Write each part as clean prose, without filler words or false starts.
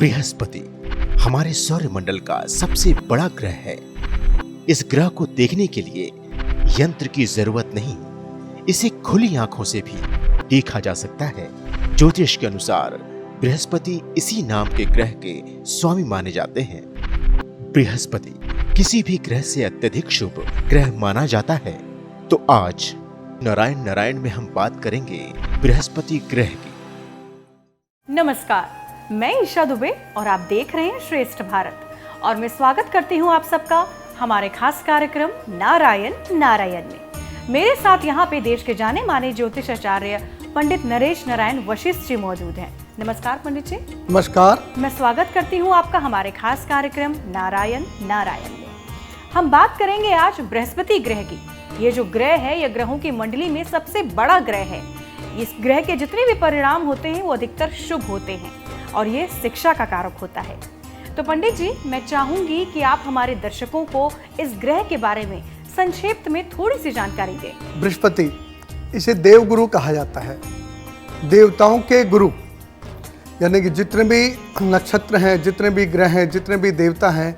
बृहस्पति हमारे सौरमंडल का सबसे बड़ा ग्रह है। इस ग्रह को देखने के लिए यंत्र की जरूरत नहीं, इसे खुली आंखों से भी देखा जा सकता है। ज्योतिष के अनुसार बृहस्पति इसी नाम के ग्रह के स्वामी माने जाते हैं। बृहस्पति किसी भी ग्रह से अत्यधिक शुभ ग्रह माना जाता है। तो आज नारायण नारायण में हम बात करेंगे बृहस्पति ग्रह की। नमस्कार, मैं ईशा दुबे और आप देख रहे हैं श्रेष्ठ भारत और मैं स्वागत करती हूं आप सबका हमारे खास कार्यक्रम नारायण नारायण में। मेरे साथ यहाँ पे देश के जाने माने ज्योतिष आचार्य पंडित नरेश नारायण वशिष्ठ जी मौजूद हैं। नमस्कार पंडित जी। नमस्कार। मैं स्वागत करती हूँ आपका हमारे खास कार्यक्रम नारायण नारायण में। हम बात करेंगे आज बृहस्पति ग्रह की। ये जो ग्रह है यह ग्रहों की मंडली में सबसे बड़ा ग्रह है। इस ग्रह के जितने भी परिणाम होते हैं वो अधिकतर शुभ होते हैं और ये शिक्षा का कारक होता है। तो पंडित जी, मैं चाहूंगी कि आप हमारे दर्शकों को इस ग्रह के बारे में संक्षेप में थोड़ी सी जानकारी दें। बृहस्पति इसे देवगुरु कहा जाता है, देवताओं के गुरु। यानी कि जितने भी नक्षत्र हैं, जितने भी ग्रह हैं, जितने भी देवता हैं,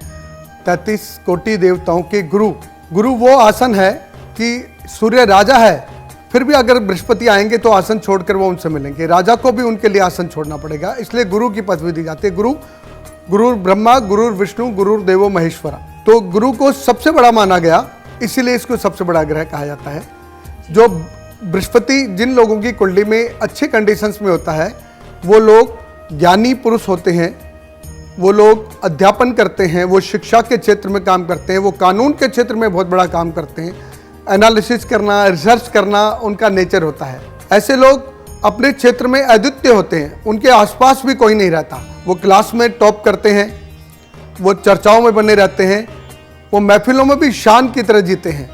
33 कोटि देवताओं के गुरु। गुरु वो आसन है कि सूर्य राजा है, फिर भी अगर बृहस्पति आएंगे तो आसन छोड़कर वो उनसे मिलेंगे। राजा को भी उनके लिए आसन छोड़ना पड़ेगा, इसलिए गुरु की पदवी दी जाती है। गुरु ब्रह्मा, गुरु विष्णु, गुरु देवो महेश्वरा। तो गुरु को सबसे बड़ा माना गया, इसीलिए इसको सबसे बड़ा ग्रह कहा जाता है। जो बृहस्पति जिन लोगों की कुंडली में अच्छे कंडीशंस में होता है वो लोग ज्ञानी पुरुष होते हैं, वो लोग अध्यापन करते हैं, वो शिक्षा के क्षेत्र में काम करते हैं, वो कानून के क्षेत्र में बहुत बड़ा काम करते हैं। एनालिसिस करना, रिसर्च करना उनका नेचर होता है। ऐसे लोग अपने क्षेत्र में अद्वितीय होते हैं, उनके आसपास भी कोई नहीं रहता। वो क्लास में टॉप करते हैं, वो चर्चाओं में बने रहते हैं, वो महफिलों में भी शान की तरह जीते हैं,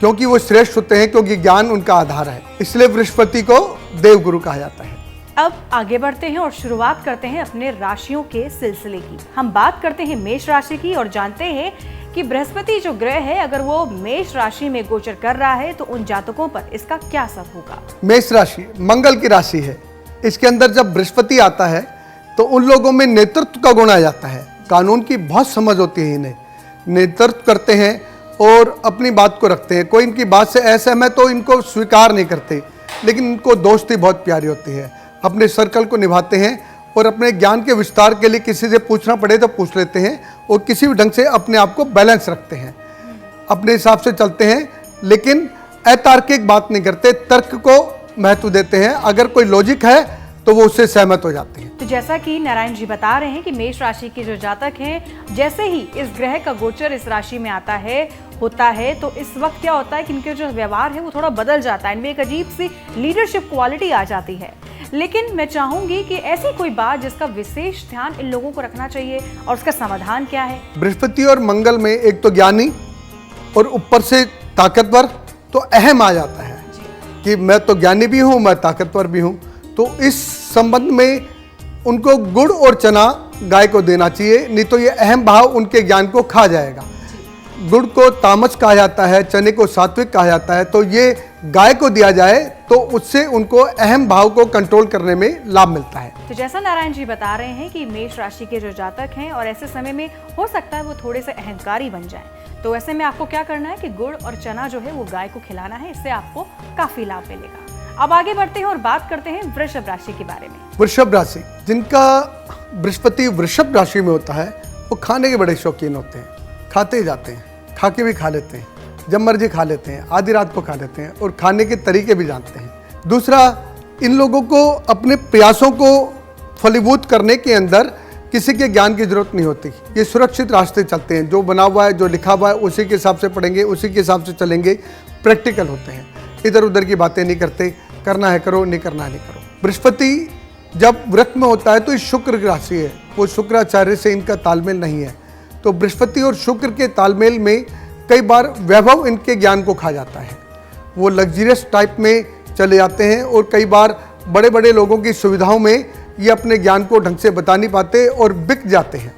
क्योंकि वो श्रेष्ठ होते हैं, क्योंकि ज्ञान उनका आधार है। इसलिए बृहस्पति को देवगुरु कहा जाता है। अब आगे बढ़ते हैं और शुरुआत करते हैं अपने राशियों के सिलसिले की। हम बात करते हैं मेष राशि की और जानते हैं कि बृहस्पति जो ग्रह है अगर वो मेष राशि में गोचर कर रहा है तो उन जातकों पर इसका क्या असर होगा। मेष राशि मंगल की राशि है। इसके अंदर जब बृहस्पति आता है तो उन लोगों में नेतृत्व का गुण आ जाता है। कानून की बहुत समझ होती है, इन्हें नेतृत्व करते हैं और अपनी बात को रखते हैं। कोई इनकी बात से असहमत है तो इनको स्वीकार नहीं करते, लेकिन इनको दोस्ती बहुत प्यारी होती है। अपने सर्कल को निभाते हैं और अपने ज्ञान के विस्तार के लिए किसी से पूछना पड़े तो पूछ लेते हैं और किसी भी ढंग से अपने आप को बैलेंस रखते हैं, अपने हिसाब से चलते हैं, लेकिन अतार्किक बात नहीं करते, तर्क को महत्व देते हैं। अगर कोई लॉजिक है तो वो उससे सहमत हो जाते हैं। तो जैसा कि नारायण जी बता रहे हैं कि मेष राशि के जो जातक हैं, जैसे ही इस ग्रह का गोचर इस राशि में होता है तो इस वक्त क्या होता है कि इनके जो व्यवहार है वो थोड़ा बदल जाता है, इनमें एक अजीब सी लीडरशिप क्वालिटी आ जाती है। लेकिन मैं चाहूंगी कि ऐसी कोई बात जिसका विशेष ध्यान इन लोगों को रखना चाहिए और उसका समाधान क्या है। बृहस्पति और मंगल में एक तो ज्ञानी और ऊपर से ताकतवर, तो अहम आ जाता है कि मैं तो ज्ञानी भी हूँ, मैं ताकतवर भी हूँ। तो इस संबंध में उनको गुड़ और चना गाय को देना चाहिए, नहीं तो ये अहम भाव उनके ज्ञान को खा जाएगा। गुड़ को तामस कहा जाता है, चने को सात्विक कहा जाता है, तो ये गाय को दिया जाए तो उससे उनको अहम भाव को कंट्रोल करने में लाभ मिलता है। तो जैसा नारायण जी बता रहे हैं कि मेष राशि के जो जातक हैं और ऐसे समय में हो सकता है वो थोड़े से अहंकारी बन जाएं, तो ऐसे में आपको क्या करना है कि गुड़ और चना जो है वो गाय को खिलाना है, इससे आपको काफी लाभ मिलेगा। अब आगे बढ़ते हैं और बात करते हैं वृषभ राशि के बारे में। वृषभ राशि, जिनका बृहस्पति वृषभ राशि में होता है, वो खाने के बड़े शौकीन होते हैं, खाते ही जाते हैं, खा के भी खा लेते हैं, जब मर्जी खा लेते हैं, आधी रात को खा लेते हैं और खाने के तरीके भी जानते हैं। दूसरा, इन लोगों को अपने प्रयासों को फलीभूत करने के अंदर किसी के ज्ञान की जरूरत नहीं होती। ये सुरक्षित रास्ते चलते हैं, जो बना हुआ है, जो लिखा हुआ है, उसी के हिसाब से पढ़ेंगे, उसी के हिसाब से चलेंगे, प्रैक्टिकल होते हैं, इधर उधर की बातें नहीं करते, करना है करो, नहीं करना है नहीं करो। बृहस्पति जब वृक्क में होता है तो ये शुक्र की राशि है, वो शुक्राचार्य से इनका तालमेल नहीं है। तो बृहस्पति और शुक्र के तालमेल में कई बार वैभव इनके ज्ञान को खा जाता है, वो लग्जरियस टाइप में चले जाते हैं और कई बार बड़े बड़े लोगों की सुविधाओं में ये अपने ज्ञान को ढंग से बता नहीं पाते और बिक जाते हैं।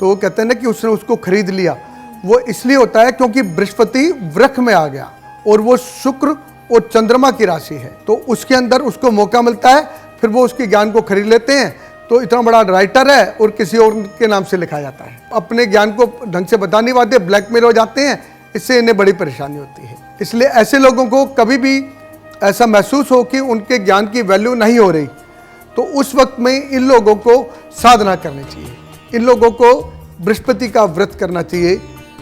तो वो कहते हैं ना कि उसने उसको खरीद लिया, वो इसलिए होता है क्योंकि बृहस्पति वृक्क में आ गया और वो शुक्र और चंद्रमा की राशि है, तो उसके अंदर उसको मौका मिलता है, फिर वो उसके ज्ञान को खरीद लेते हैं, तो इतना बड़ा राइटर है और किसी और के नाम से लिखा जाता है। अपने ज्ञान को ढंग से बता नहीं पाते, ब्लैकमेल हो जाते हैं, इससे इन्हें बड़ी परेशानी होती है। इसलिए ऐसे लोगों को कभी भी ऐसा महसूस हो कि उनके ज्ञान की वैल्यू नहीं हो रही, तो उस वक्त में इन लोगों को साधना करनी चाहिए, इन लोगों को बृहस्पति का व्रत करना चाहिए,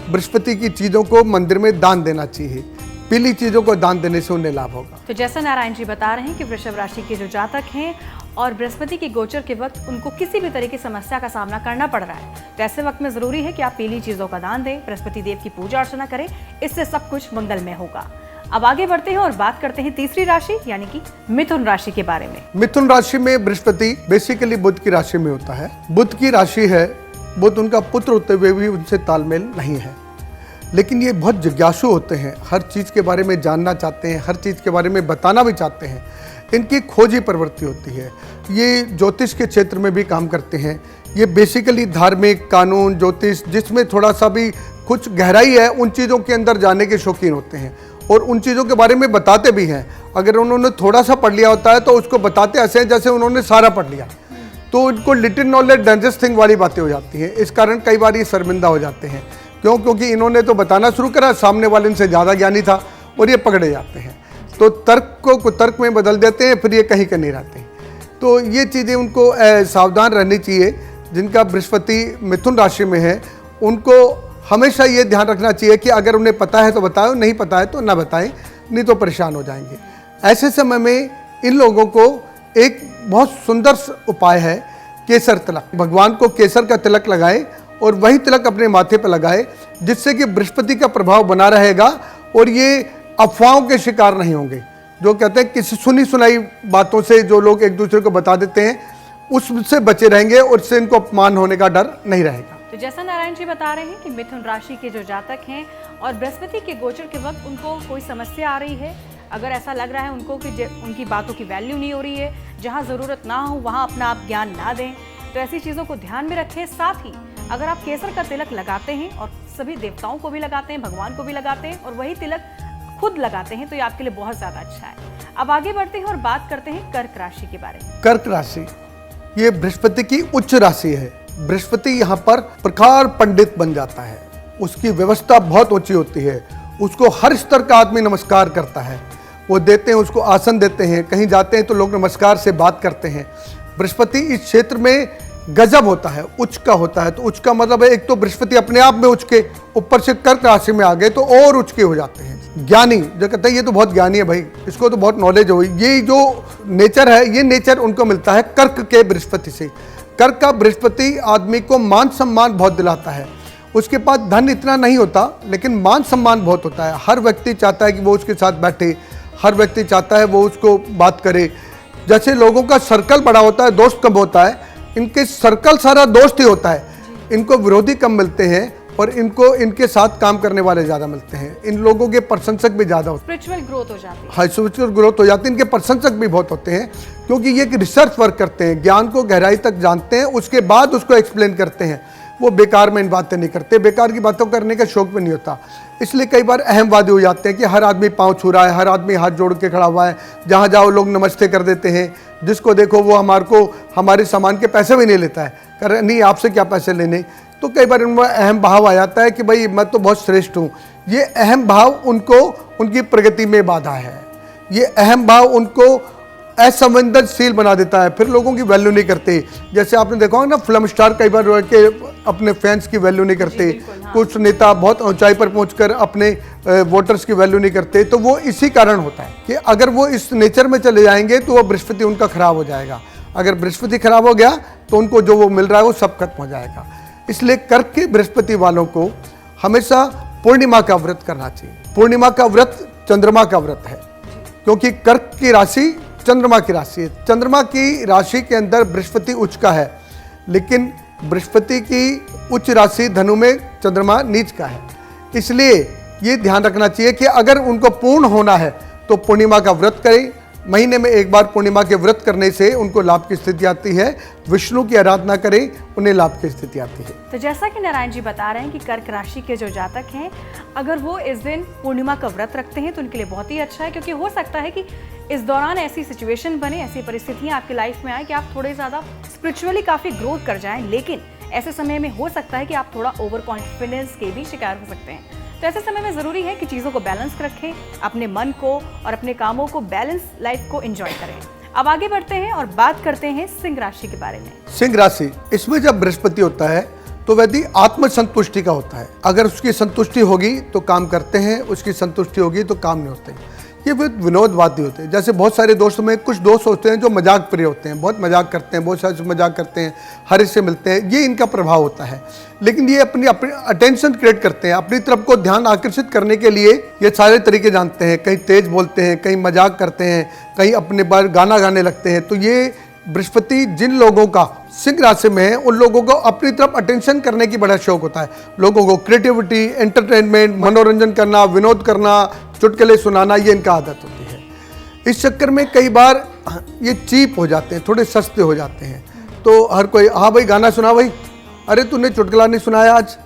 बृहस्पति की चीज़ों को मंदिर में दान देना चाहिए। पीली चीज़ों को दान देने से उन्हें लाभ होगा। तो जैसा नारायण जी बता रहे हैं कि वृषभ राशि के जो जातक हैं और बृहस्पति की गोचर के वक्त उनको किसी भी तरह की समस्या का सामना करना पड़ रहा है, तो ऐसे वक्त में जरूरी है कि आप पीली चीजों का दान दें, बृहस्पति देव की पूजा अर्चना करें, इससे सब कुछ मंगलमय होगा। अब आगे बढ़ते हैं और बात करते हैं तीसरी राशि यानी कि मिथुन राशि के बारे में। मिथुन राशि में बृहस्पति बेसिकली बुध की राशि में होता है। बुध की राशि है, बुध उनका पुत्र होते हुए भी उनसे तालमेल नहीं है, लेकिन ये बहुत जिज्ञासु होते हैं, हर चीज़ के बारे में जानना चाहते हैं, हर चीज़ के बारे में बताना भी चाहते हैं। इनकी खोजी प्रवृत्ति होती है। ये ज्योतिष के क्षेत्र में भी काम करते हैं। ये बेसिकली धार्मिक, कानून, ज्योतिष जिसमें थोड़ा सा भी कुछ गहराई है, उन चीज़ों के अंदर जाने के शौकीन होते हैं और उन चीज़ों के बारे में बताते भी हैं। अगर उन्होंने थोड़ा सा पढ़ लिया होता है तो उसको बताते ऐसे हैं जैसे उन्होंने सारा पढ़ लिया, तो उनको लिटिल नॉलेज डेंजरस थिंग वाली बातें हो जाती हैं। इस कारण कई बार ये शर्मिंदा हो जाते हैं। क्यों? क्योंकि इन्होंने तो बताना शुरू करा, सामने वाले इनसे ज़्यादा ज्ञानी था और ये पकड़े जाते हैं, तो तर्क को तर्क में बदल देते हैं, फिर ये कहीं का नहीं रहते। तो ये चीज़ें उनको सावधान रहनी चाहिए। जिनका बृहस्पति मिथुन राशि में है उनको हमेशा ये ध्यान रखना चाहिए कि अगर उन्हें पता है तो बताओ, नहीं पता है तो ना बताएं, नहीं तो परेशान हो जाएंगे। ऐसे समय में इन लोगों को एक बहुत सुंदर उपाय है केसर तिलक। भगवान को केसर का तिलक लगाएं और वही तिलक अपने माथे पर लगाए, जिससे कि बृहस्पति का प्रभाव बना रहेगा और ये अफवाहों के शिकार नहीं होंगे। जो कहते हैं किसी सुनी सुनाई बातों से जो लोग एक दूसरे को बता देते हैं, उससे बचे रहेंगे और उससे इनको अपमान होने का डर नहीं रहेगा। तो जैसा नारायण जी बता रहे हैं कि मिथुन राशि के जो जातक हैं और बृहस्पति के गोचर के वक्त उनको कोई समस्या आ रही है, अगर ऐसा लग रहा है उनको कि उनकी बातों की वैल्यू नहीं हो रही है, जहाँ ज़रूरत ना हो वहाँ अपना आप ज्ञान ना दें, तो ऐसी चीज़ों को ध्यान में रखें। साथ ही अगर आप केसर का तिलक लगाते हैं और सभी देवताओं को भी लगाते हैं, भगवान को भी लगाते हैं और वही तिलक खुद लगाते हैं, तो ये आपके लिए बहुत ज़्यादा अच्छा है। अब आगे बढ़ते हैं और बात करते हैं कर्क राशि के बारे में। कर्क राशि ये बृहस्पति की उच्च राशि है। बृहस्पति यहाँ पर प्रखर पंडित बन जाता है, उसकी व्यवस्था बहुत ऊंची होती है, उसको हर स्तर का आदमी नमस्कार करता है। वो देते हैं, उसको आसन देते हैं, कहीं जाते हैं तो लोग नमस्कार से बात करते हैं। बृहस्पति इस क्षेत्र में गजब होता है, उच्च का होता है। तो उच्च का मतलब है एक तो बृहस्पति अपने आप में उच्च के, ऊपर से कर्क राशि में आ गए तो और उच्च के हो जाते हैं। ज्ञानी जो कहते हैं ये तो बहुत ज्ञानी है भाई, इसको तो बहुत नॉलेज हो, ये जो नेचर है ये नेचर उनको मिलता है कर्क के बृहस्पति से। कर्क का बृहस्पति आदमी को मान सम्मान बहुत दिलाता है। उसके पास धन इतना नहीं होता लेकिन मान सम्मान बहुत होता है। हर व्यक्ति चाहता है कि वो उसके साथ बैठे, हर व्यक्ति चाहता है वो उसको बात करे। जैसे लोगों का सर्कल बड़ा होता है, दोस्त कम होता है, इनके सर्कल सारा दोस्त ही होता है। इनको विरोधी कम मिलते हैं और इनको इनके साथ काम करने वाले ज़्यादा मिलते हैं। इन लोगों के प्रशंसक भी ज़्यादा होते हैं, स्पिरिचुअल ग्रोथ हो जाती है। हाँ, स्पिरिचुअल ग्रोथ हो जाती है। इनके प्रशंसक भी बहुत होते हैं क्योंकि ये एक रिसर्च वर्क करते हैं, ज्ञान को गहराई तक जानते हैं, उसके बाद उसको एक्सप्लेन करते हैं। वो बेकार में इन बातें नहीं करते, बेकार की बातों करने का शौक भी नहीं होता। इसलिए कई बार अहमवादी हो जाते हैं कि हर आदमी पाँव छू रहा है, हर आदमी हाथ जोड़ के खड़ा हुआ है, जहाँ जाओ लोग नमस्ते कर देते हैं, जिसको देखो वो हमारे सामान के पैसे भी नहीं लेता है, कर नहीं आपसे क्या पैसे लेने। तो कई बार उनमें अहम भाव आ जाता है कि भाई मैं तो बहुत श्रेष्ठ हूँ। ये अहम भाव उनको उनकी प्रगति में बाधा है। ये अहम भाव उनको असंवेदनशील बना देता है, फिर लोगों की वैल्यू नहीं करते। जैसे आपने देखा होगा ना, फिल्म स्टार कई बार के अपने फैंस की वैल्यू नहीं करते, हाँ। कुछ नेता बहुत ऊंचाई पर पहुंचकर अपने वोटर्स की वैल्यू नहीं करते। तो वो इसी कारण होता है कि अगर वो इस नेचर में चले जाएंगे तो वो बृहस्पति उनका खराब हो जाएगा। अगर बृहस्पति खराब हो गया तो उनको जो वो मिल रहा है वो सब खत्म हो जाएगा। इसलिए कर्क के बृहस्पति वालों को हमेशा पूर्णिमा का व्रत करना चाहिए। पूर्णिमा का व्रत चंद्रमा का व्रत है, क्योंकि कर्क की राशि चंद्रमा की राशि है। चंद्रमा की राशि के अंदर बृहस्पति उच्च का है, लेकिन बृहस्पति की उच्च राशि धनु में चंद्रमा नीच का है। इसलिए ये ध्यान रखना चाहिए कि अगर उनको पूर्ण होना है तो पूर्णिमा का व्रत करें, महीने में एक बार पूर्णिमा के व्रत करने से उनको लाभ की स्थिति आती है। विष्णु की आराधना करें, उन्हें लाभ की स्थिति आती है। तो जैसा कि नारायण जी बता रहे हैं कि कर्क राशि के जो जातक हैं, अगर वो इस दिन पूर्णिमा का व्रत रखते हैं तो उनके लिए बहुत ही अच्छा है, क्योंकि हो सकता है कि इस दौरान ऐसी सिचुएशन बने, ऐसी परिस्थितियां आपकी लाइफ में आए कि आप थोड़े ज़्यादा स्पिरिचुअली काफ़ी ग्रोथ कर जाएं, लेकिन ऐसे समय में हो सकता है कि आप थोड़ा ओवर कॉन्फिडेंस के भी शिकार हो सकते हैं। तो ऐसे समय में ज़रूरी है कि चीज़ों को बैलेंस रखें, अपने मन को और अपने कामों को, बैलेंस लाइफ को एंजॉय करें। अब आगे बढ़ते हैं और बात करते हैं सिंह राशि के बारे में। सिंह राशि, इसमें जब बृहस्पति होता है तो व्यक्ति आत्म संतुष्टि का होता है। अगर उसकी संतुष्टि होगी तो काम करते हैं, उसकी संतुष्टि होगी तो काम नहीं होते। ये विनोदवादी होते हैं। जैसे बहुत सारे दोस्तों में कुछ दोस्त होते हैं जो मजाक प्रिय होते हैं, बहुत मजाक करते हैं, बहुत सारे मजाक करते हैं, हर इससे मिलते हैं, ये इनका प्रभाव होता है। लेकिन ये अपनी अटेंशन क्रिएट करते हैं, अपनी तरफ को ध्यान आकर्षित करने के लिए ये सारे तरीके जानते हैं। कहीं तेज बोलते हैं, कहीं मजाक करते हैं, कहीं अपने बार गाना गाने लगते हैं। तो ये बृहस्पति जिन लोगों का सिंह राशि में है, उन लोगों को अपनी तरफ अटेंशन करने की बड़ा शौक होता है। लोगों को क्रिएटिविटी, एंटरटेनमेंट, मनोरंजन करना, विनोद करना, चुटकुले सुनाना, ये इनका आदत होती है। इस चक्कर में कई बार ये चीप हो जाते हैं, थोड़े सस्ते हो जाते हैं। तो हर कोई, हाँ भाई गाना सुना भाई, अरे तूने चुटकुला नहीं सुनाया आज,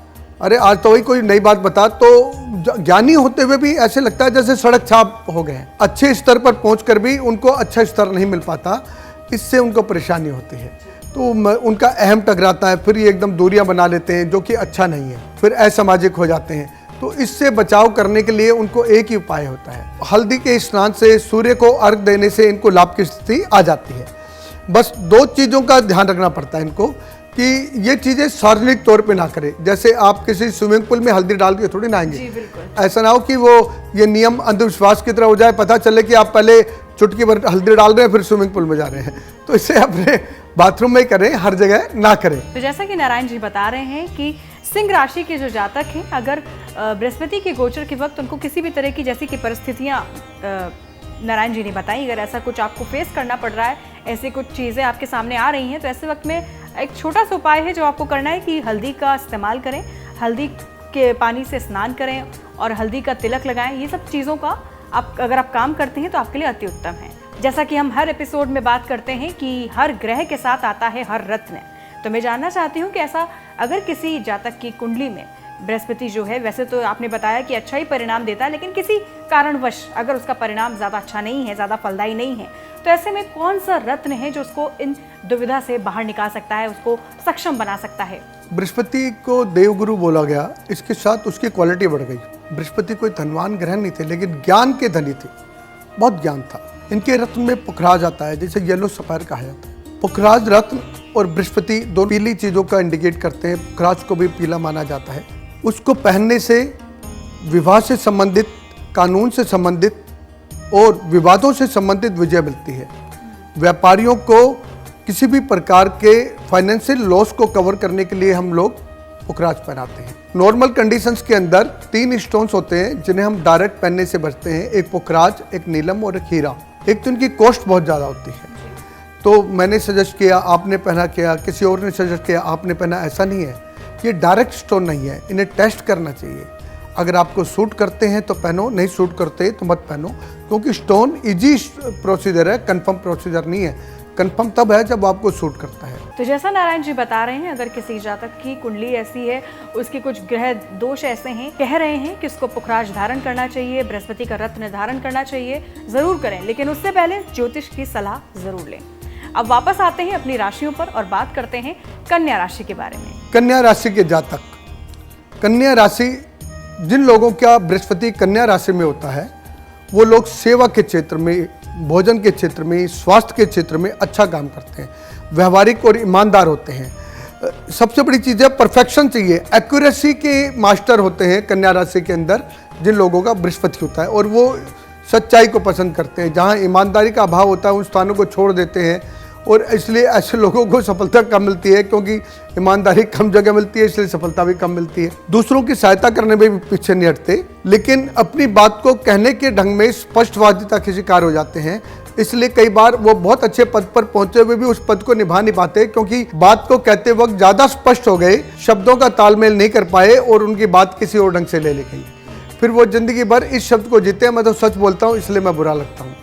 अरे आज तो वही कोई नई बात बता। तो ज्ञानी होते हुए भी ऐसे लगता है जैसे सड़क छाप हो गए हैं। अच्छे स्तर पर पहुंचकर भी उनको अच्छा स्तर नहीं मिल पाता, इससे उनको परेशानी होती है। तो उनका अहम टकराता है, फिर ये एकदम दूरियां बना लेते हैं, जो कि अच्छा नहीं है, फिर असामाजिक हो जाते हैं। तो इससे बचाव करने के लिए उनको एक ही उपाय होता है, हल्दी के स्नान से, सूर्य को अर्घ देने से इनको लाभ की स्थिति आ जाती है। बस दो चीज़ों का ध्यान रखना पड़ता है इनको कि ये चीज़ें सार्वजनिक तौर पे ना करें। जैसे आप किसी स्विमिंग पूल में हल्दी डाल के थोड़ी नहाएंगे, ऐसा ना हो कि वो ये नियम अंधविश्वास की तरह हो जाए, पता चले कि आप पहले चुटकी भर हल्दी डाल रहे हैं फिर स्विमिंग पूल में जा रहे हैं। तो इसे अपने बाथरूम में करें, हर जगह ना करें। तो जैसा कि नारायण जी बता रहे हैं कि सिंह राशि के जो जातक हैं, अगर बृहस्पति के गोचर के वक्त उनको किसी भी तरह की जैसी कि परिस्थितियां नारायण जी ने बताई, अगर ऐसा कुछ आपको फेस करना पड़ रहा है, ऐसे कुछ चीज़ें आपके सामने आ रही हैं, तो ऐसे वक्त में एक छोटा सा उपाय है जो आपको करना है कि हल्दी का इस्तेमाल करें, हल्दी के पानी से स्नान करें और हल्दी का तिलक लगाएं। ये सब चीज़ों का अगर आप काम करते हैं तो आपके लिए अति उत्तम है। जैसा कि हम हर एपिसोड में बात करते हैं कि हर ग्रह के साथ आता है हर रत्न, तो मैं जानना चाहती हूँ कि ऐसा अगर किसी जातक की कुंडली में बृहस्पति जो है, वैसे तो आपने बताया कि अच्छा ही परिणाम देता है, लेकिन किसी कारणवश अगर उसका परिणाम ज़्यादा अच्छा नहीं है, ज़्यादा फलदायी नहीं है, तो ऐसे में कौन सा रत्न है जो उसको इन दुविधा से बाहर निकाल सकता है, उसको सक्षम बना सकता है? बृहस्पति को देवगुरु बोला गया, इसके साथ उसकी क्वालिटी बढ़ गई। बृहस्पति कोई धनवान ग्रह नहीं थे, लेकिन ज्ञान के धनी थे, बहुत ज्ञान था। इनके रत्न में पुखराज आता है, जैसे येलो सफायर कहा जाता है। पुखराज रत्न और बृहस्पति दो पीली चीज़ों का इंडिकेट करते हैं। पुखराज को भी पीला माना जाता है। उसको पहनने से विवाह से संबंधित, कानून से संबंधित और विवादों से संबंधित विजय मिलती है। व्यापारियों को किसी भी प्रकार के फाइनेंशियल लॉस को कवर करने के लिए हम लोग पुखराज पहनाते हैं। नॉर्मल कंडीशंस के अंदर 3 स्टोन्स होते हैं जिन्हें हम डायरेक्ट पहनने से बचते हैं, एक पुखराज, एक नीलम और एक हीरा। एक तो इनकी कॉस्ट बहुत ज़्यादा होती है, तो मैंने सजेस्ट किया, आपने पहना, किया किसी और ने सजेस्ट किया, आपने पहना, ऐसा नहीं है। ये डायरेक्ट स्टोन नहीं है, इन्हें टेस्ट करना चाहिए। अगर आपको सूट करते हैं तो पहनो, नहीं सूट करते तो मत पहनो, क्योंकि स्टोन इजी प्रोसीजर है, कंफर्म प्रोसीजर नहीं है। कंफर्म तब है जब आपको सूट करता है। तो जैसा नारायण जी बता रहे हैं, अगर किसी जातक की कुंडली ऐसी है, उसके कुछ ग्रह दोष ऐसे हैं, कह रहे हैं कि उसको पुखराज धारण करना चाहिए, बृहस्पति का रत्न धारण करना चाहिए, जरूर करें, लेकिन उससे पहले ज्योतिष की सलाह जरूर लें। अब वापस आते हैं अपनी राशियों पर और बात करते हैं कन्या राशि के बारे में। कन्या राशि के जातक, कन्या राशि जिन लोगों का बृहस्पति कन्या राशि में होता है, वो लोग सेवा के क्षेत्र में, भोजन के क्षेत्र में, स्वास्थ्य के क्षेत्र में अच्छा काम करते हैं, व्यवहारिक और ईमानदार होते हैं। सबसे बड़ी चीज़ है परफेक्शन चाहिए, एक्यूरेसी के मास्टर होते हैं कन्या राशि के अंदर जिन लोगों का बृहस्पति होता है, और वो सच्चाई को पसंद करते हैं। जहाँ ईमानदारी का अभाव होता है उन स्थानों को छोड़ देते हैं, और इसलिए ऐसे लोगों को सफलता कम मिलती है, क्योंकि ईमानदारी कम जगह मिलती है, इसलिए सफलता भी कम मिलती है। दूसरों की सहायता करने में भी पीछे नहीं हटते, लेकिन अपनी बात को कहने के ढंग में स्पष्टवादिता के शिकार हो जाते हैं। इसलिए कई बार वो बहुत अच्छे पद पर पहुंचे हुए भी उस पद को निभा नहीं पाते, क्योंकि बात को कहते वक्त ज़्यादा स्पष्ट हो गए, शब्दों का तालमेल नहीं कर पाए और उनकी बात किसी और ढंग से ले ली गई। फिर वो जिंदगी भर इस शब्द को जीते, मैं तो सच बोलता हूँ इसलिए मैं बुरा लगता हूँ।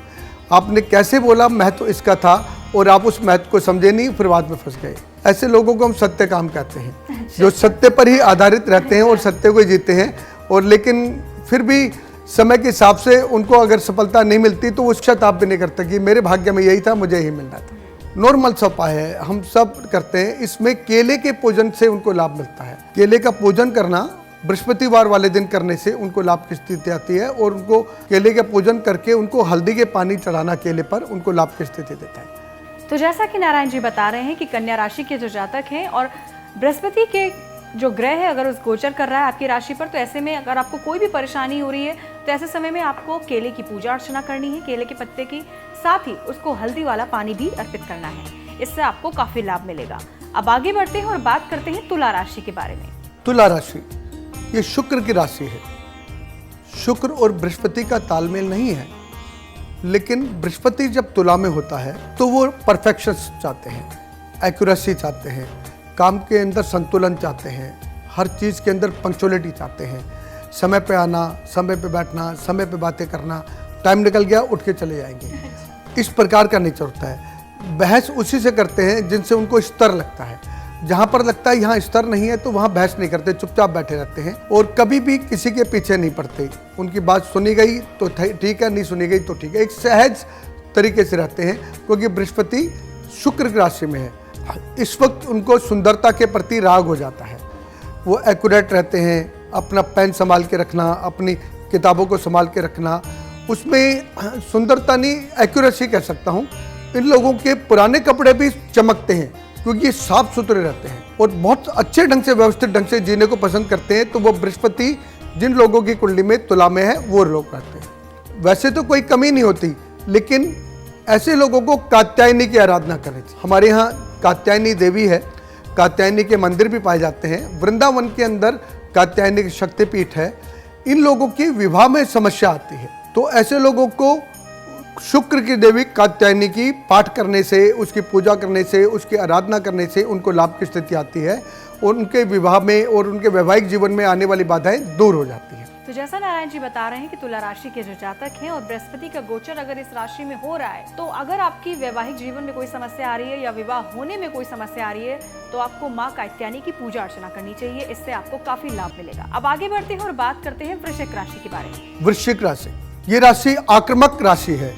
आपने कैसे बोला, महत्व इसका था और आप उस महत्व को समझे नहीं, फिर बाद में फंस गए। ऐसे लोगों को हम सत्य काम कहते हैं, जो सत्य पर ही आधारित रहते हैं और सत्य को ही जीते हैं। और लेकिन फिर भी समय के हिसाब से उनको अगर सफलता नहीं मिलती तो उसका ताप भी नहीं करता कि मेरे भाग्य में यही था, मुझे यही मिलना था। नॉर्मल सा उपाय है, हम सब करते हैं। इसमें केले के पूजन से उनको लाभ मिलता है। केले का पूजन करना बृहस्पतिवार वाले दिन करने से उनको लाभ की स्थिति आती है, और उनको केले का पूजन करके उनको हल्दी के पानी चढ़ाना केले पर उनको लाभ की स्थिति देता है। तो जैसा कि नारायण जी बता रहे हैं कि कन्या राशि के जो जातक हैं और बृहस्पति के जो ग्रह है अगर उस गोचर कर रहा है आपकी राशि पर, तो ऐसे में अगर आपको कोई भी परेशानी हो रही है तो ऐसे समय में आपको केले की पूजा अर्चना करनी है, केले के पत्ते की, साथ ही उसको हल्दी वाला पानी भी अर्पित करना है। इससे आपको काफी लाभ मिलेगा। अब आगे बढ़ते हैं और बात करते हैं तुला राशि के बारे में। तुला राशि ये शुक्र की राशि है। शुक्र और बृहस्पति का तालमेल नहीं है, लेकिन बृहस्पति जब तुला में होता है तो वो परफेक्शन चाहते हैं, एक्यूरेसी चाहते हैं, काम के अंदर संतुलन चाहते हैं, हर चीज़ के अंदर पंक्चुअलिटी चाहते हैं, समय पे आना, समय पे बैठना, समय पे बातें करना, टाइम निकल गया उठ के चले जाएंगे, इस प्रकार का नेचर होता है। बहस उसी से करते हैं जिनसे उनको स्तर लगता है। जहाँ पर लगता है यहाँ स्तर नहीं है तो वहाँ बहस नहीं करते, चुपचाप बैठे रहते हैं और कभी भी किसी के पीछे नहीं पड़ते। उनकी बात सुनी गई तो ठीक है, नहीं सुनी गई तो ठीक है, एक सहज तरीके से रहते हैं, क्योंकि बृहस्पति शुक्र की राशि में है। इस वक्त उनको सुंदरता के प्रति राग हो जाता है। वो एक्यूरेट रहते हैं, अपना पेन संभाल के रखना, अपनी किताबों को संभाल के रखना, उसमें सुंदरता नहीं, एक्यूरेसी कह सकता हूँ। इन लोगों के पुराने कपड़े भी चमकते हैं क्योंकि ये साफ सुथरे रहते हैं और बहुत अच्छे ढंग से, व्यवस्थित ढंग से जीने को पसंद करते हैं। तो वो बृहस्पति जिन लोगों की कुंडली में तुला में है वो लोग रहते हैं। वैसे तो कोई कमी नहीं होती, लेकिन ऐसे लोगों को कात्यायनी की आराधना करें। हमारे यहाँ कात्यायनी देवी है, कात्यायनी के मंदिर भी पाए जाते हैं। वृंदावन के अंदर कात्यायनी की शक्तिपीठ है। इन लोगों की विवाह में समस्या आती है, तो ऐसे लोगों को शुक्र की देवी कात्यायनी की पाठ करने से, उसकी पूजा करने से, उसकी आराधना करने से उनको लाभ की स्थिति आती है और उनके विवाह में और उनके वैवाहिक जीवन में आने वाली बाधाएं दूर हो जाती हैं। तो जैसा नारायण जी बता रहे हैं कि तुला राशि के जो जातक हैं और बृहस्पति का गोचर अगर इस राशि में हो रहा है, तो अगर आपकी वैवाहिक जीवन में कोई समस्या आ रही है या विवाह होने में कोई समस्या आ रही है तो आपको माँ कात्यायनी की पूजा अर्चना करनी चाहिए। इससे आपको काफी लाभ मिलेगा। अब आगे बढ़ते हैं और बात करते हैं वृश्चिक राशि के बारे में। वृश्चिक राशि ये राशि आक्रामक राशि है।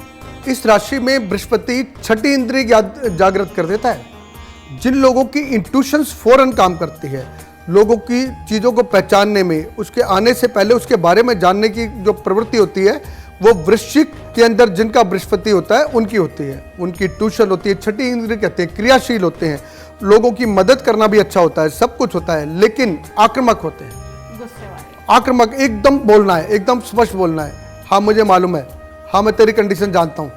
इस राशि में बृहस्पति छठी इंद्रिय जागृत कर देता है। जिन लोगों की इंट्यूशंस फौरन काम करती है, लोगों की चीज़ों को पहचानने में, उसके आने से पहले उसके बारे में जानने की जो प्रवृत्ति होती है, वो वृश्चिक के अंदर जिनका बृहस्पति होता है उनकी होती है। उनकी ट्यूशन होती है, छठी इंद्रिय कहते हैं, क्रियाशील होते हैं, लोगों की मदद करना भी अच्छा होता है, सब कुछ होता है, लेकिन आक्रामक होते हैं। गुस्से वाले, आक्रामक, एकदम बोलना है, एकदम स्पष्ट बोलना है। हाँ मुझे मालूम है, हाँ मैं तेरी कंडीशन जानता हूँ।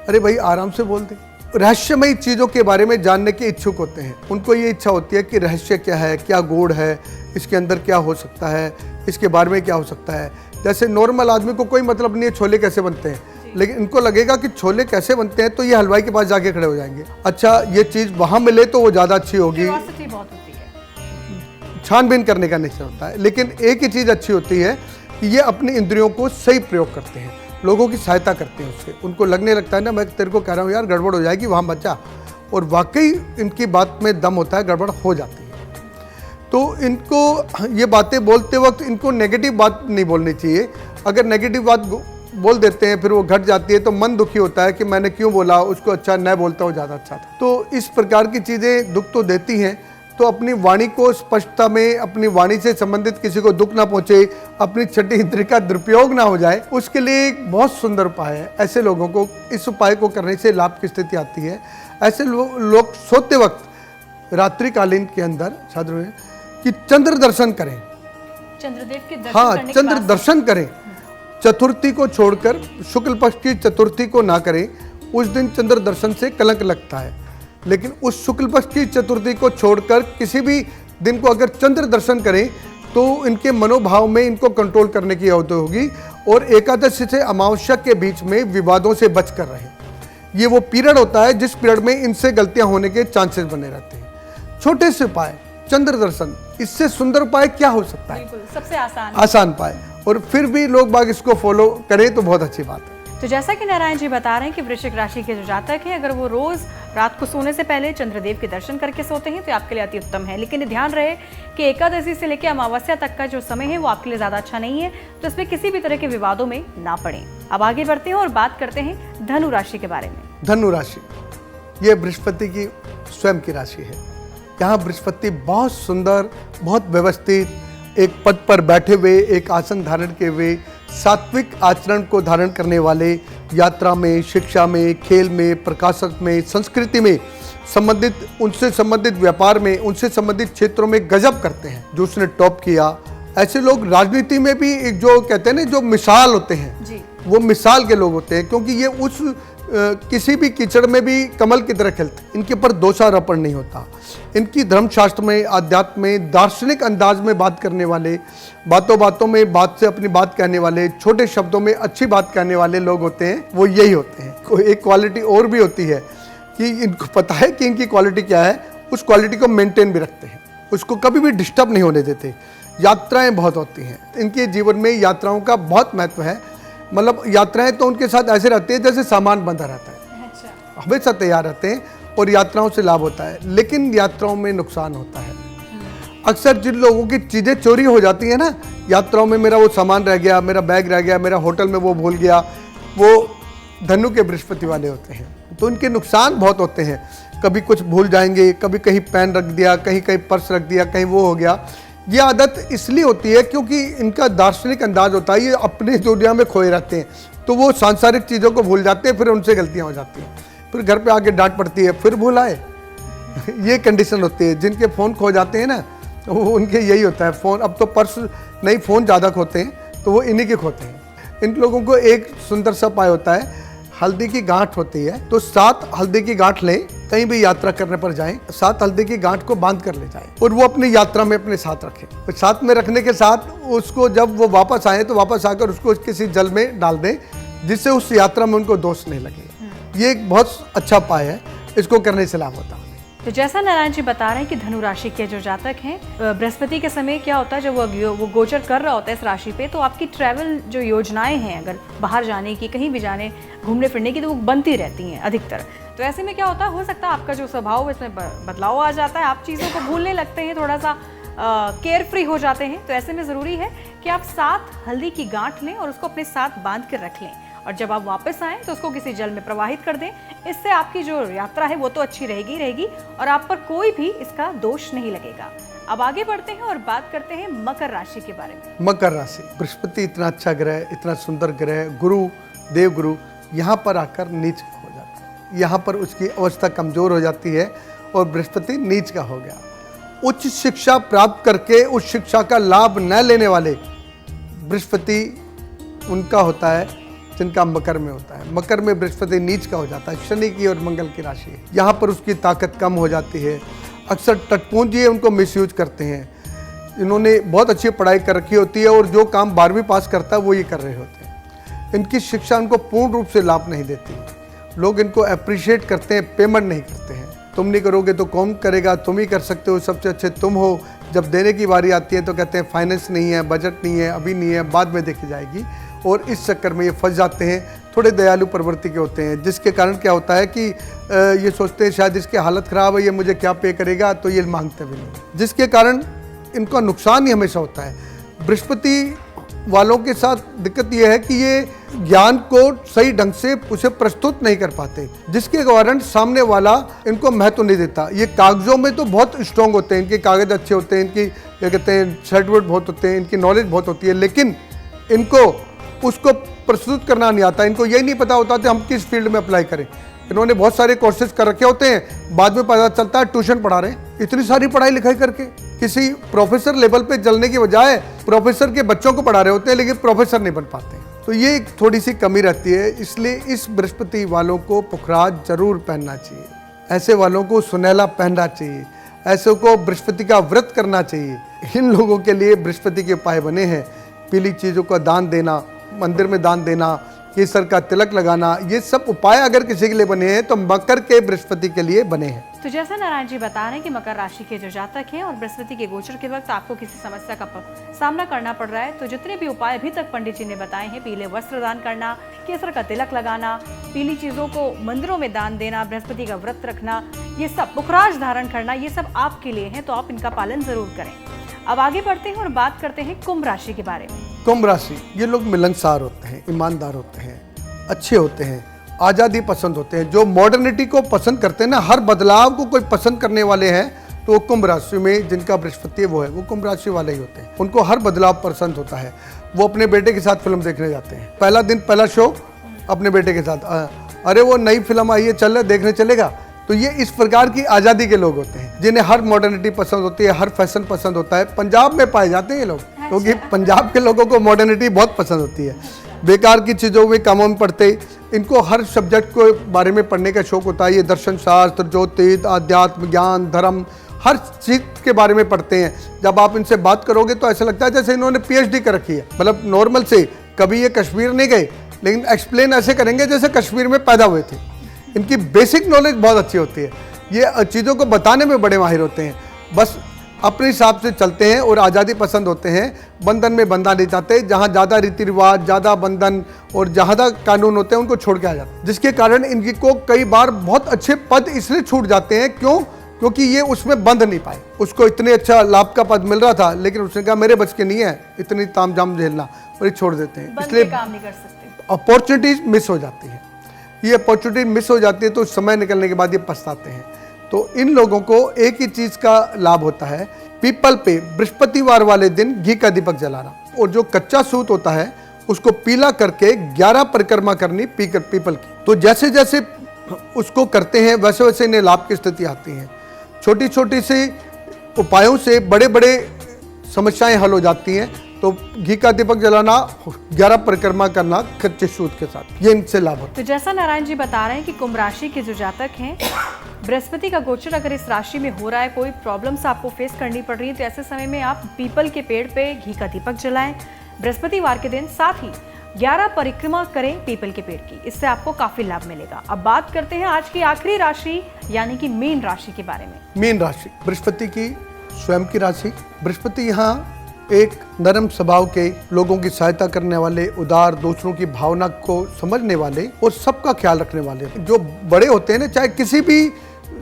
अरे भाई आराम से बोल दे। रहस्यमयी चीज़ों के बारे में जानने के इच्छुक होते हैं। उनको ये इच्छा होती है कि रहस्य क्या है, क्या गूढ़ है, इसके अंदर क्या हो सकता है, इसके बारे में क्या हो सकता है। जैसे नॉर्मल आदमी को कोई मतलब नहीं है छोले कैसे बनते हैं, लेकिन इनको लगेगा कि छोले कैसे बनते हैं तो ये हलवाई के पास जाके खड़े हो जाएंगे। अच्छा ये चीज़ वहाँ मिले तो वो ज़्यादा अच्छी होगी, क्यूरियोसिटी बहुत होती है, छानबीन करने का नेचर होता है। लेकिन एक ही चीज़ अच्छी होती है कि ये अपनी इंद्रियों को सही प्रयोग करते हैं, लोगों की सहायता करते हैं उससे। उनको लगने लगता है ना मैं तेरे को कह रहा हूँ यार गड़बड़ हो जाएगी, वहाँ बचा, और वाकई इनकी बात में दम होता है, गड़बड़ हो जाती है। तो इनको ये बातें बोलते वक्त इनको नेगेटिव बात नहीं बोलनी चाहिए। अगर नेगेटिव बात बोल देते हैं फिर वो घट जाती है तो मन दुखी होता है कि मैंने क्यों बोला, उसको अच्छा न बोलता वो ज़्यादा अच्छा था। तो इस प्रकार की चीज़ें दुख तो देती हैं। तो अपनी वाणी को स्पष्टता में, अपनी वाणी से संबंधित किसी को दुख ना पहुंचे, अपनी छठी इंद्रिय का दुरुपयोग ना हो जाए, उसके लिए एक बहुत सुंदर उपाय है। ऐसे लोगों को इस उपाय को करने से लाभ की स्थिति आती है। ऐसे लोग सोते वक्त रात्रिकालीन के अंदर छात्र में कि चंद्र दर्शन करें, चंद्रदेव के दर्शन हाँ करने के चंद्र बाद दर्शन करें। चतुर्थी को छोड़कर शुक्ल पक्ष की चतुर्थी को ना करें, उस दिन चंद्र दर्शन से कलंक लगता है। लेकिन उस शुक्ल पक्ष की चतुर्थी को छोड़कर किसी भी दिन को अगर चंद्र दर्शन करें तो इनके मनोभाव में इनको कंट्रोल करने की आवश्यकता होगी। और एकादशी से अमावस्या के बीच में विवादों से बच कर रहें। ये वो पीरियड होता है जिस पीरियड में इनसे गलतियां होने के चांसेस बने रहते हैं। छोटे से उपाय चंद्र दर्शन, इससे सुंदर उपाय क्या हो सकता है? बिल्कुल सबसे आसान उपाय। और फिर भी लोग बाग इसको फॉलो करें तो बहुत अच्छी बात है। तो जैसा कि नारायण जी बता रहे हैं कि वृश्चिक राशि के जो जातक हैं, अगर वो रोज रात को सोने से पहले चंद्रदेव के दर्शन करके सोते हैं तो आपके लिए अति उत्तम है। लेकिन ध्यान रहे कि एकादशी से लेकर अमावस्या तक का जो समय है वो आपके लिए ज्यादा अच्छा नहीं है, तो इसमें किसी भी तरह के विवादों में ना पड़े। अब आगे बढ़ते हैं और बात करते हैं धनु राशि के बारे में। धनु राशि ये बृहस्पति की स्वयं की राशि है। यहाँ बृहस्पति बहुत सुंदर, बहुत व्यवस्थित, एक पद पर बैठे हुए, एक आसन धारण किए हुए, सात्विक आचरण को धारण करने वाले, यात्रा में, शिक्षा में, खेल में, प्रकाशक में, संस्कृति में संबंधित, उनसे संबंधित व्यापार में, उनसे संबंधित क्षेत्रों में गजब करते हैं। जो उसने टॉप किया, ऐसे लोग राजनीति में भी एक जो कहते हैं ना, जो मिसाल होते हैं जी। वो मिसाल के लोग होते हैं, क्योंकि ये उस किसी भी कीचड़ में भी कमल की तरह खिलते। इनके ऊपर दोषारोपण नहीं होता। इनकी धर्मशास्त्र में, अध्यात्म में, दार्शनिक अंदाज में बात करने वाले, बातों बातों में बात से अपनी बात कहने वाले, छोटे शब्दों में अच्छी बात कहने वाले लोग होते हैं, वो यही होते हैं। एक क्वालिटी और भी होती है कि इनको पता है कि इनकी क्वालिटी क्या है, उस क्वालिटी को मेंटेन भी रखते हैं, उसको कभी भी डिस्टर्ब नहीं होने देते। यात्राएं बहुत होती हैं इनके जीवन में, यात्राओं का बहुत महत्व है। मतलब यात्राएं तो उनके साथ ऐसे रहती है जैसे सामान बंधा रहता है। अच्छा। हमेशा तैयार रहते हैं और यात्राओं से लाभ होता है, लेकिन यात्राओं में नुकसान होता है। अक्सर जिन लोगों की चीज़ें चोरी हो जाती है ना यात्राओं में, मेरा वो सामान रह गया, मेरा बैग रह गया, मेरा होटल में वो भूल गया, वो धनु के बृहस्पति वाले होते हैं, तो इनके नुकसान बहुत होते हैं। कभी कुछ भूल जाएंगे, कभी कहीं पेन रख दिया, कहीं कहीं पर्स रख दिया, कहीं वो हो गया। ये आदत इसलिए होती है क्योंकि इनका दार्शनिक अंदाज होता है, ये अपनी दुनिया में खोए रहते हैं, तो वो सांसारिक चीज़ों को भूल जाते हैं, फिर उनसे गलतियाँ हो जाती हैं, फिर घर पे आके डांट पड़ती है, फिर भूल आए। ये कंडीशन होती है। जिनके फ़ोन खो जाते हैं ना, तो वो उनके यही होता है। फ़ोन, अब तो पर्स नहीं, फ़ोन ज़्यादा खोते हैं, तो वो इन्हीं के खोते हैं। इन लोगों को एक सुंदर सा उपाय होता है, हल्दी की गांठ होती है, तो 7 हल्दी की गांठ लें, कहीं भी यात्रा करने पर जाएं, 7 हल्दी की गांठ को बांध कर ले जाएं और वो अपनी यात्रा में अपने साथ रखें। तो साथ में रखने के साथ उसको जब वो वापस आए तो वापस आकर उसको किसी जल में डाल दें, जिससे उस यात्रा में उनको दोष नहीं लगे। ये एक बहुत अच्छा उपाय है, इसको करने से लाभ होता है। तो जैसा नारायण जी बता रहे हैं कि धनु राशि के जो जातक हैं, बृहस्पति के समय क्या होता है, जब वो गोचर कर रहा होता है इस राशि पे, तो आपकी ट्रैवल जो योजनाएं हैं, अगर बाहर जाने की, कहीं भी जाने, घूमने फिरने की, तो वो बनती रहती हैं अधिकतर। तो ऐसे में क्या होता है, हो सकता है आपका जो स्वभाव है इसमें बदलाव आ जाता है, आप चीज़ों को भूलने लगते हैं, थोड़ा सा केयर फ्री हो जाते हैं। तो ऐसे में ज़रूरी है कि आप 7 हल्दी की गांठ लें और उसको अपने साथ बांध कर रख लें, और जब आप वापस आएँ तो उसको किसी जल में प्रवाहित कर दें। इससे आपकी जो यात्रा है वो तो अच्छी रहेगी और आप पर कोई भी इसका दोष नहीं लगेगा। अब आगे बढ़ते हैं और बात करते हैं मकर राशि के बारे में। मकर राशि, बृहस्पति इतना अच्छा ग्रह, इतना सुंदर ग्रह, गुरु, देव गुरु, यहाँ पर आकर नीच हो जाता है। यहाँ पर उसकी अवस्था कमजोर हो जाती है और बृहस्पति नीच का हो गया। उच्च शिक्षा प्राप्त करके उस शिक्षा का लाभ न लेने वाले बृहस्पति उनका होता है जिनका मकर में होता है। मकर में बृहस्पति नीच का हो जाता है, शनि की और मंगल की राशि है। यहाँ पर उसकी ताकत कम हो जाती है। अक्सर टटपूंजी उनको मिसयूज करते हैं। इन्होंने बहुत अच्छी पढ़ाई कर रखी होती है और जो काम 12वीं पास करता है वो ये कर रहे होते हैं। इनकी शिक्षा उनको पूर्ण रूप से लाभ नहीं देती। लोग इनको अप्रिशिएट करते हैं, पेमेंट नहीं करते हैं। तुम नहीं करोगे तो कौन करेगा, तुम ही कर सकते हो, सबसे अच्छे तुम हो। जब देने की बारी आती है तो कहते हैं फाइनेंस नहीं है, बजट नहीं है, अभी नहीं है, बाद में देखी जाएगी। और इस चक्कर में ये फंस जाते हैं। थोड़े दयालु प्रवृत्ति के होते हैं, जिसके कारण क्या होता है कि ये सोचते हैं शायद इसकी हालत ख़राब है, ये मुझे क्या पे करेगा, तो ये मांगते भी नहीं, जिसके कारण इनका नुकसान ही हमेशा होता है। बृहस्पति वालों के साथ दिक्कत ये है कि ये ज्ञान को सही ढंग से उसे प्रस्तुत नहीं कर पाते, जिसके कारण सामने वाला इनको महत्व नहीं देता। ये कागजों में तो बहुत स्ट्रांग होते हैं, इनके कागज अच्छे होते हैं, इनकी क्या कहते हैं सर्टिफिकेट बहुत होते हैं, इनकी नॉलेज बहुत होती है, लेकिन इनको उसको प्रस्तुत करना नहीं आता। इनको यही नहीं पता होता कि हम किस फील्ड में अप्लाई करें। इन्होंने बहुत सारे कोर्सेज कर रखे होते हैं, बाद में पता चलता है ट्यूशन पढ़ा रहे हैं। इतनी सारी पढ़ाई लिखाई करके किसी प्रोफेसर लेवल पे चलने की बजाय प्रोफेसर के बच्चों को पढ़ा रहे होते हैं, लेकिन प्रोफेसर नहीं बन पाते। तो ये एक थोड़ी सी कमी रहती है। इसलिए इस बृहस्पति वालों को पुखराज जरूर पहनना चाहिए, ऐसे वालों को सुनहला पहनना चाहिए, ऐसे को बृहस्पति का व्रत करना चाहिए। इन लोगों के लिए बृहस्पति के उपाय बने हैं। पीली चीज़ों का दान देना, मंदिर में दान देना, केसर का तिलक लगाना, ये सब उपाय अगर किसी के लिए बने हैं तो मकर के बृहस्पति के लिए बने हैं। तो जैसा नारायण जी बता रहे हैं कि मकर राशि के जो जातक हैं और बृहस्पति के गोचर के वक्त आपको किसी समस्या का सामना करना पड़ रहा है, तो जितने भी उपाय अभी तक पंडित जी ने बताए हैं, पीले वस्त्र दान करना, केसर का तिलक लगाना, पीली चीजों को मंदिरों में दान देना, बृहस्पति का व्रत रखना, ये सब पुखराज धारण करना, ये सब आपके लिए है, तो आप इनका पालन जरूर करें। अब आगे बढ़ते हैं और बात करते हैं कुंभ राशि के बारे में। कुंभ राशि, ये लोग मिलनसार होते हैं, ईमानदार होते हैं, अच्छे होते हैं, आज़ादी पसंद होते हैं। जो मॉडर्निटी को पसंद करते हैं ना, हर बदलाव को कोई पसंद करने वाले हैं, तो वो कुंभ राशि में जिनका बृहस्पति वो है, वो कुंभ राशि वाले ही होते हैं। उनको हर बदलाव पसंद होता है। वो अपने बेटे के साथ फिल्म देखने जाते हैं, पहला दिन पहला शो अपने बेटे के साथ, अरे वो नई फिल्म आई है, चल देखने चलेगा। तो ये इस प्रकार की आज़ादी के लोग होते हैं, जिन्हें हर मॉडर्निटी पसंद होती है, हर फैशन पसंद होता है। पंजाब में पाए जाते हैं ये लोग, क्योंकि पंजाब के लोगों को मॉडर्निटी बहुत पसंद होती है। बेकार की चीज़ों में कामों में पढ़ते, इनको हर सब्जेक्ट को बारे में पढ़ने का शौक होता है। ये दर्शन शास्त्र, ज्योतिष, आध्यात्म, ज्ञान, धर्म, हर चीज़ के बारे में पढ़ते हैं। जब आप इनसे बात करोगे तो ऐसा लगता है जैसे इन्होंने PhD कर रखी है। मतलब नॉर्मल से कभी ये कश्मीर नहीं गए, लेकिन एक्सप्लेन ऐसे करेंगे जैसे कश्मीर में पैदा हुए थे। इनकी बेसिक नॉलेज बहुत अच्छी होती है। ये चीज़ों को बताने में बड़े माहिर होते हैं। बस अपने हिसाब से चलते हैं और आज़ादी पसंद होते हैं। बंधन में बंधा नहीं चाहते। जहाँ ज़्यादा रीति रिवाज, ज़्यादा बंधन और ज़्यादा कानून होते हैं, उनको छोड़ के आ जाते हैं, जिसके कारण इनकी को कई बार बहुत अच्छे पद इसलिए छूट जाते हैं। क्यों? क्योंकि ये उसमें बंध नहीं पाए। उसको इतने अच्छा लाभ का पद मिल रहा था, लेकिन उसने कहा मेरे बच के नहीं है इतनी तामझाम झेलना, और ये छोड़ देते हैं। इसलिए काम नहीं कर सकते, अपॉर्चुनिटीज मिस हो जाती है। ये अपॉर्चुनिटी मिस हो जाती है तो समय निकलने के बाद ये पछताते हैं। तो इन लोगों को एक ही चीज़ का लाभ होता है, पीपल पे बृहस्पतिवार वाले दिन घी का दीपक जलाना, और जो कच्चा सूत होता है उसको पीला करके 11 परिक्रमा करनी पीपल की। तो जैसे जैसे उसको करते हैं वैसे वैसे इन्हें लाभ की स्थिति आती है। छोटी छोटी सी उपायों से बड़े बड़े समस्याएं हल हो जाती हैं। तो घी का दीपक जलाना, 11 परिक्रमा करना कच्चे सूत के साथ, ये इनसे लाभ होता है। तो जैसा नारायण जी बता रहे हैं कि कुंभ राशि के जो जातक हैं, बृहस्पति का गोचर अगर इस राशि में हो रहा है, कोई प्रॉब्लम्स आपको फेस करनी पड़ रही है, तो ऐसे समय में आप पीपल के पेड़ पे घी का दीपक जलाएं बृहस्पतिवार के दिन। साथ ही 11 परिक्रमा करें पीपल के पेड़ की, इससे आपको काफी लाभ मिलेगा। अब बात करते हैं आज की आखिरी राशि यानी कि मीन राशि के बारे में। मीन राशि बृहस्पति की स्वयं की राशि। बृहस्पति यहाँ एक नरम स्वभाव के, लोगों की सहायता करने वाले, उदार, दूसरों की भावना को समझने वाले और सबका ख्याल रखने वाले। जो बड़े होते हैं ना, चाहे किसी भी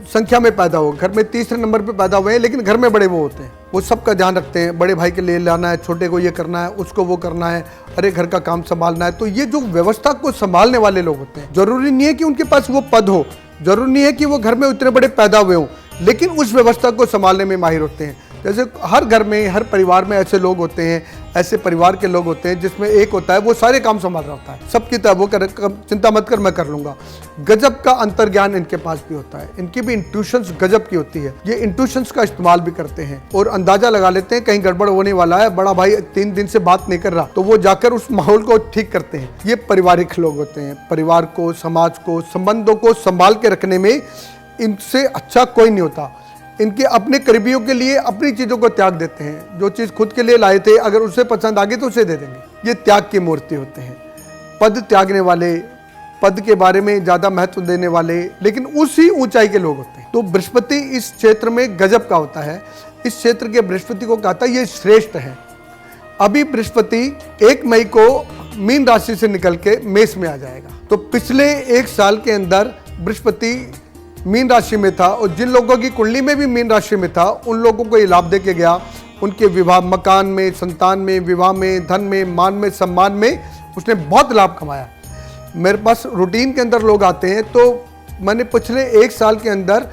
संख्या में पैदा हो, घर में तीसरे नंबर पे पैदा हुए हैं, लेकिन घर में बड़े वो होते हैं, वो सबका ध्यान रखते हैं। बड़े भाई के लिए लाना है, छोटे को ये करना है, उसको वो करना है, अरे घर का काम संभालना है। तो ये जो व्यवस्था को संभालने वाले लोग होते हैं, जरूरी नहीं है कि उनके पास वो पद हो, जरूरी नहीं है कि वो घर में उतने बड़े पैदा हुए हों, लेकिन उस व्यवस्था को संभालने में माहिर होते हैं। जैसे हर घर में, हर परिवार में ऐसे लोग होते हैं, ऐसे परिवार के लोग होते हैं जिसमें एक होता है वो सारे काम संभाल रहा होता है, सबकी तरह वो चिंता मत कर, मैं कर लूँगा। गजब का अंतर्ज्ञान इनके पास भी होता है। इनकी भी इंट्यूशंस गजब की होती है। ये इंट्यूशंस का इस्तेमाल भी करते हैं और अंदाजा लगा लेते हैं कहीं गड़बड़ होने वाला है, बड़ा भाई 3 दिन से बात नहीं कर रहा, तो वो जाकर उस माहौल को ठीक करते हैं। ये पारिवारिक लोग होते हैं। परिवार को, समाज को, संबंधों को संभाल के रखने में इनसे अच्छा कोई नहीं होता। इनके अपने करीबियों के लिए अपनी चीज़ों को त्याग देते हैं। जो चीज़ खुद के लिए लाए थे, अगर उसे पसंद आ गई तो उसे दे देंगे। ये त्याग की मूर्ति होते हैं। पद त्यागने वाले, पद के बारे में ज़्यादा महत्व देने वाले, लेकिन उसी ऊंचाई के लोग होते हैं। तो बृहस्पति इस क्षेत्र में गजब का होता है। इस क्षेत्र के बृहस्पति को कहता है ये श्रेष्ठ है। अभी बृहस्पति 1 मई को मीन राशि से निकल के मेष में आ जाएगा। तो पिछले 1 साल के अंदर बृहस्पति मीन राशि में था, और जिन लोगों की कुंडली में भी मीन राशि में था, उन लोगों को ये लाभ दे के गया। उनके विवाह, मकान में, संतान में, विवाह में, धन में, मान में, सम्मान में उसने बहुत लाभ कमाया। मेरे पास रूटीन के अंदर लोग आते हैं, तो मैंने पिछले 1 साल के अंदर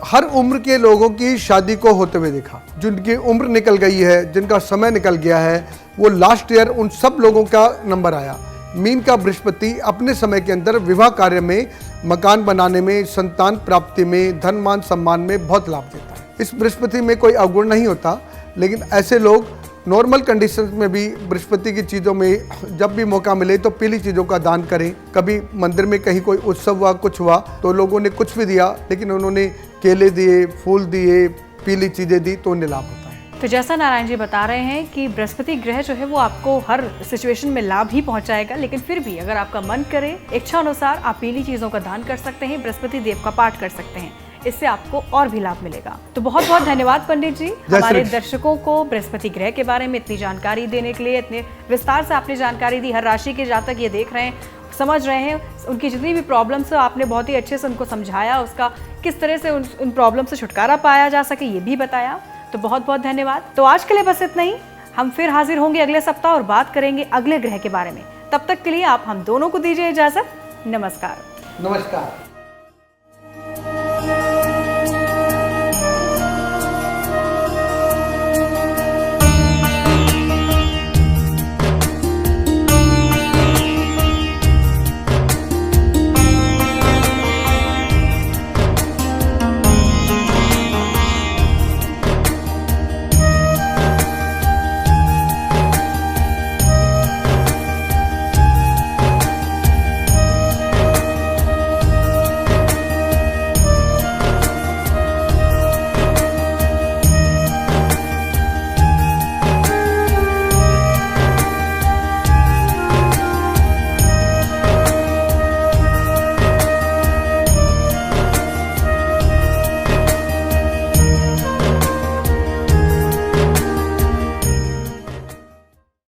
हर उम्र के लोगों की शादी को होते हुए देखा। जिनकी उम्र निकल गई है, जिनका समय निकल गया है, वो लास्ट ईयर उन सब लोगों का नंबर आया। मीन का बृहस्पति अपने समय के अंदर विवाह कार्य में, मकान बनाने में, संतान प्राप्ति में, धन मान सम्मान में बहुत लाभ देता है। इस बृहस्पति में कोई अवगुण नहीं होता, लेकिन ऐसे लोग नॉर्मल कंडीशंस में भी बृहस्पति की चीज़ों में जब भी मौका मिले तो पीली चीज़ों का दान करें। कभी मंदिर में कहीं कोई उत्सव हुआ, कुछ हुआ, तो लोगों ने कुछ भी दिया, लेकिन उन्होंने केले दिए, फूल दिए, पीली चीज़ें दी, तो उन्हें लाभ होता है। तो जैसा नारायण जी बता रहे हैं कि बृहस्पति ग्रह जो है वो आपको हर सिचुएशन में लाभ ही पहुंचाएगा, लेकिन फिर भी अगर आपका मन करे, इच्छा अनुसार आप पीली चीज़ों का दान कर सकते हैं, बृहस्पति देव का पाठ कर सकते हैं। इससे आपको और भी लाभ मिलेगा। तो बहुत बहुत धन्यवाद पंडित जी, हमारे दर्शकों को बृहस्पति ग्रह के बारे में इतनी जानकारी देने के लिए। इतने विस्तार से आपने जानकारी दी, हर राशि के जातक ये देख रहे हैं, समझ रहे हैं, उनकी जितनी भी प्रॉब्लम्स है आपने बहुत ही अच्छे से उनको समझाया, उसका किस तरह से उन प्रॉब्लम से छुटकारा पाया जा सके ये भी बताया। तो बहुत बहुत धन्यवाद। तो आज के लिए बस इतना ही, हम फिर हाजिर होंगे अगले सप्ताह और बात करेंगे अगले ग्रह के बारे में। तब तक के लिए आप हम दोनों को दीजिए इजाजत। नमस्कार। नमस्कार।